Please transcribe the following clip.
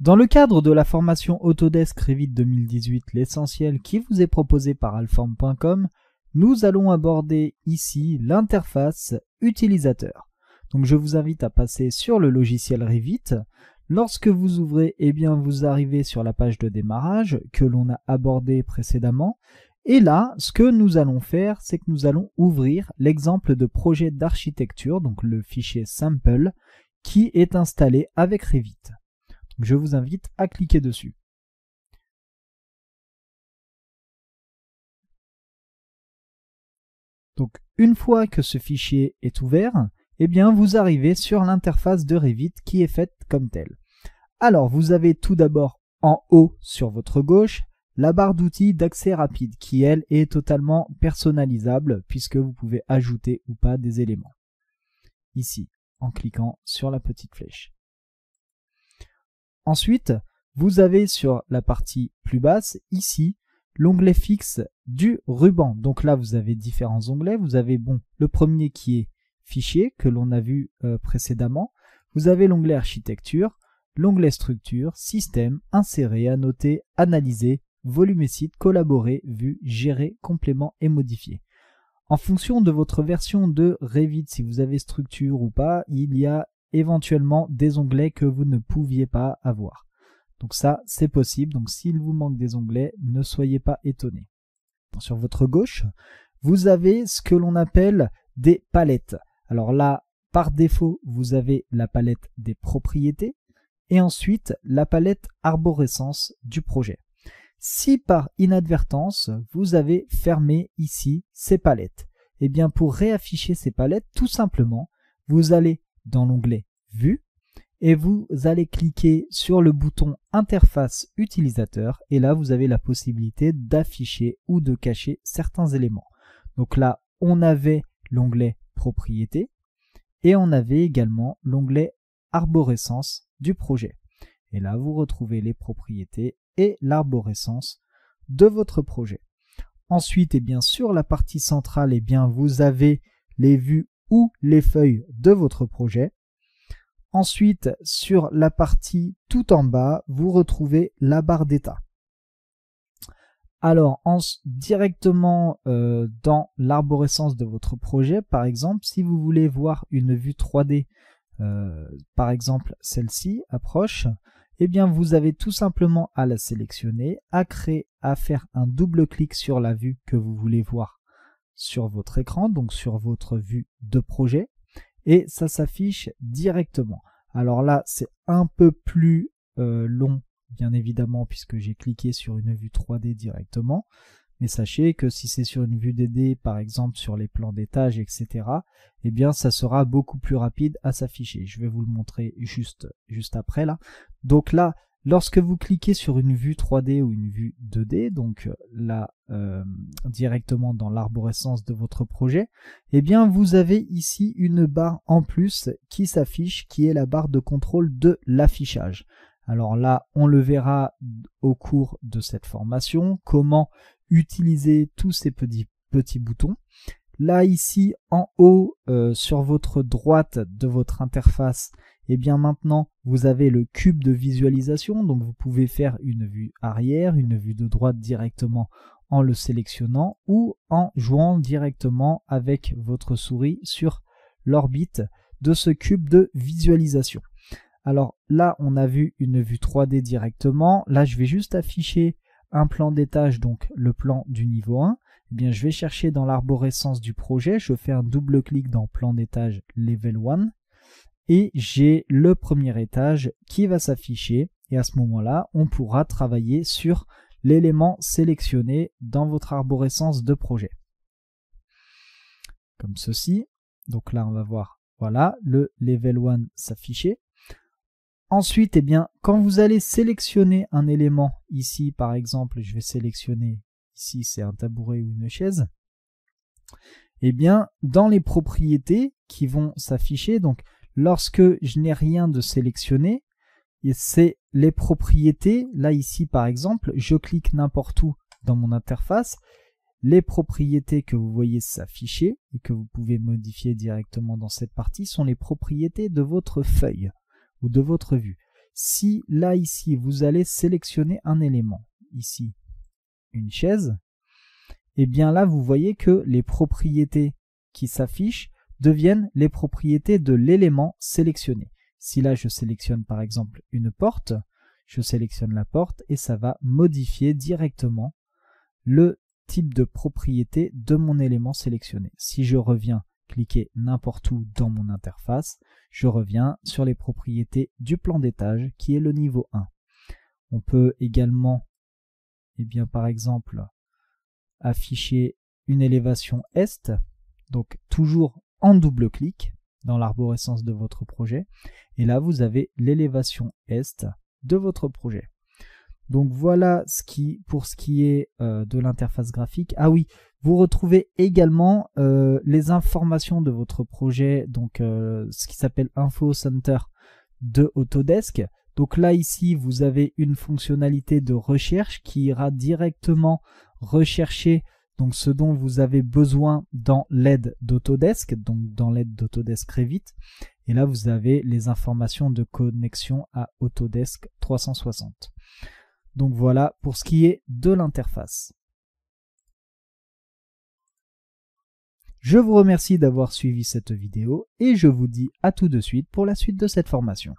Dans le cadre de la formation Autodesk Revit 2018, l'essentiel qui vous est proposé par Alform.com, nous allons aborder ici l'interface utilisateur. Donc je vous invite à passer sur le logiciel Revit. Lorsque vous ouvrez, vous arrivez sur la page de démarrage que l'on a abordée précédemment. Et là, ce que nous allons faire, c'est que nous allons ouvrir l'exemple de projet d'architecture, donc le fichier sample, qui est installé avec Revit. Donc, je vous invite à cliquer dessus. Donc, une fois que ce fichier est ouvert, vous arrivez sur l'interface de Revit qui est faite comme telle. Alors, vous avez tout d'abord en haut sur votre gauche la barre d'outils d'accès rapide qui, elle, est totalement personnalisable puisque vous pouvez ajouter ou pas des éléments. Ici, en cliquant sur la petite flèche. Ensuite, vous avez sur la partie plus basse, ici, l'onglet fixe du ruban. Donc là, vous avez différents onglets. Vous avez le premier qui est fichier, que l'on a vu précédemment. Vous avez l'onglet architecture, l'onglet structure, système, insérer, annoter, analyser, volume et site, collaborer, vue, gérer, complément et modifier. En fonction de votre version de Revit, si vous avez structure ou pas, il y a éventuellement des onglets que vous ne pouviez pas avoir. Donc ça, c'est possible. Donc s'il vous manque des onglets, ne soyez pas étonnés. Sur votre gauche, vous avez ce que l'on appelle des palettes. Alors là, par défaut, vous avez la palette des propriétés et ensuite la palette arborescence du projet. Si par inadvertance, vous avez fermé ici ces palettes, pour réafficher ces palettes, tout simplement, vous allez dans l'onglet Vue et vous allez cliquer sur le bouton Interface utilisateur et là, vous avez la possibilité d'afficher ou de cacher certains éléments. Donc là, on avait l'onglet Propriétés et on avait également l'onglet Arborescence du projet. Et là, vous retrouvez les propriétés et l'arborescence de votre projet. Ensuite, sur la partie centrale, vous avez les vues ou les feuilles de votre projet. Ensuite, sur la partie tout en bas, vous retrouvez la barre d'état. Alors, directement dans l'arborescence de votre projet, par exemple, si vous voulez voir une vue 3D, par exemple celle-ci, approche, vous avez tout simplement à la sélectionner, à faire un double-clic sur la vue que vous voulez voir sur votre écran, donc sur votre vue de projet, et ça s'affiche directement. Alors là, c'est un peu plus long, bien évidemment, puisque j'ai cliqué sur une vue 3D directement. Mais sachez que si c'est sur une vue 2D, par exemple sur les plans d'étage, etc., ça sera beaucoup plus rapide à s'afficher. Je vais vous le montrer juste après là. Donc là, lorsque vous cliquez sur une vue 3D ou une vue 2D, donc là, directement dans l'arborescence de votre projet, vous avez ici une barre en plus qui s'affiche, qui est la barre de contrôle de l'affichage. Alors là, on le verra au cours de cette formation, comment utiliser tous ces petits boutons. Là, ici, en haut, sur votre droite de votre interface, maintenant, vous avez le cube de visualisation. Donc, vous pouvez faire une vue arrière, une vue de droite directement en le sélectionnant ou en jouant directement avec votre souris sur l'orbite de ce cube de visualisation. Alors là, on a vu une vue 3D directement. Là, je vais juste afficher un plan d'étage, donc le plan du niveau 1. Je vais chercher dans l'arborescence du projet. Je fais un double-clic dans plan d'étage level 1. Et j'ai le premier étage qui va s'afficher. Et à ce moment-là, on pourra travailler sur l'élément sélectionné dans votre arborescence de projet. Comme ceci. Donc là, on va voir, voilà, le level 1 s'afficher. Ensuite, quand vous allez sélectionner un élément, ici par exemple, je vais sélectionner, ici c'est un tabouret ou une chaise, dans les propriétés qui vont s'afficher, donc lorsque je n'ai rien de sélectionné, c'est les propriétés, là ici par exemple, je clique n'importe où dans mon interface, les propriétés que vous voyez s'afficher et que vous pouvez modifier directement dans cette partie sont les propriétés de votre feuille ou de votre vue. Si là, ici, vous allez sélectionner un élément, ici, une chaise, et bien là, vous voyez que les propriétés qui s'affichent deviennent les propriétés de l'élément sélectionné. Si là, je sélectionne par exemple une porte, je sélectionne la porte et ça va modifier directement le type de propriété de mon élément sélectionné. Si je reviens cliquer n'importe où dans mon interface, je reviens sur les propriétés du plan d'étage qui est le niveau 1. On peut également, par exemple, afficher une élévation est, donc toujours en double clic dans l'arborescence de votre projet. Et là, vous avez l'élévation est de votre projet. Donc voilà pour ce qui est de l'interface graphique. Ah oui, vous retrouvez également les informations de votre projet, donc ce qui s'appelle Info Center de Autodesk. Donc là, ici, vous avez une fonctionnalité de recherche qui ira directement rechercher donc ce dont vous avez besoin dans l'aide d'Autodesk, donc dans l'aide d'Autodesk Revit. Et là, vous avez les informations de connexion à Autodesk 360. Donc voilà pour ce qui est de l'interface. Je vous remercie d'avoir suivi cette vidéo et je vous dis à tout de suite pour la suite de cette formation.